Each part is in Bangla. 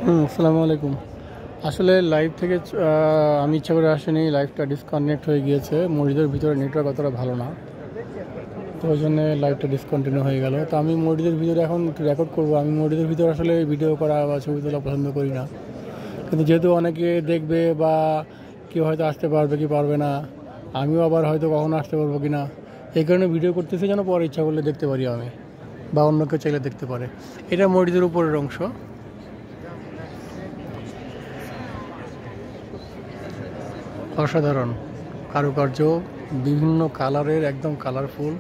আসসালামু আলাইকুম। আসলে লাইভ থেকে আমি ইচ্ছা করে আসিনি, লাইভটা ডিসকানেক্ট হয়ে গিয়েছে। মসজিদের ভিতরে নেটওয়ার্ক অতটা ভালো না, তো ওই জন্য লাইভটা ডিসকন্টিনিউ হয়ে গেল। তো আমি মসজিদের ভিতরে এখন রেকর্ড করব। আমি মসজিদের ভিতরে আসলে ভিডিও করা বা ছবি তোলা পছন্দ করি না, কিন্তু যেহেতু অনেকে দেখবে বা কেউ হয়তো আসতে পারবে কি পারবে না, আমিও আবার হয়তো কখনো আসতে পারবো কি না, এই কারণে ভিডিও করতেছি যেন পরে ইচ্ছা করলে দেখতে পারি আমি, বা অন্য কেউ চাইলে দেখতে পারে। এটা মসজিদের উপরের অংশ। অসাধারণ কারুকার্য, বিভিন্ন কালারের, একদম কালারফুল।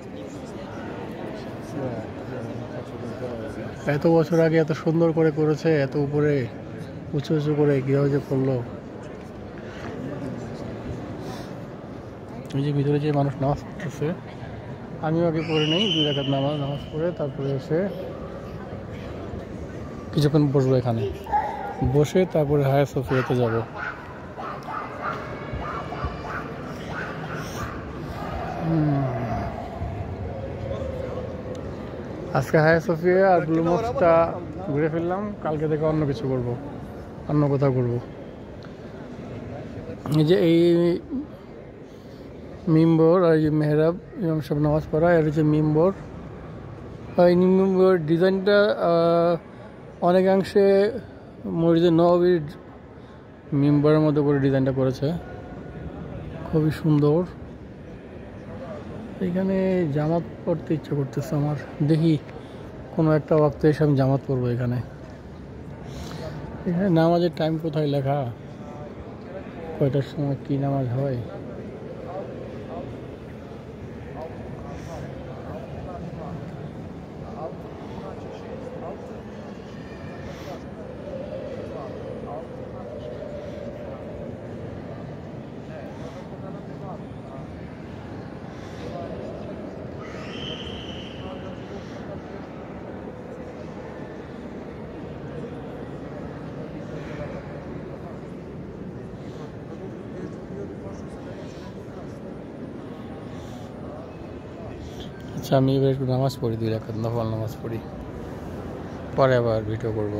এত বছর আগে এত সুন্দর করে করেছে, এত উপরে উঁচু উঁচু করে কীভাবে যে করলো। এই যে ভিতরে যে মানুষ নামাজ পড়তেছে, আমিও আগে পড়ে নেই 2 রাকাত নামাজ পড়ে তারপরে এসে কিছুক্ষণ বসবো এখানে, বসে তারপরে হায়া সোফিয়াতে যাব। আজকে হায়া সোফিয়া আর ব্লু মস্কটা ঘুরে ফেললাম, কালকে থেকে অন্য কিছু করব, অন্য কোথাও করবো। এই যে এই মিম্বর আর এই মেহরাব, ইমাম সব নামাজ পড়া, এর হচ্ছে মিম্বর। এই মিম্বর ডিজাইনটা অনেকাংশে মসজিদে নববীর মিম্বরের মধ্যে করে ডিজাইনটা করেছে, খুবই সুন্দর। এখানে জামাত পড়তে ইচ্ছা করতেছে আমার, দেখি কোনো একটা ওয়াক্তে এসে আমি জামাত পড়বো এখানে। এখানে নামাজের টাইম কোথায় লেখা, কয়টার সময় কী নামাজ হয়? আচ্ছা, আমি এবার একটু নামাজ পড়ি, 2 রাকাত নফল নামাজ পড়ি, পরে আবার ভিডিও করবো।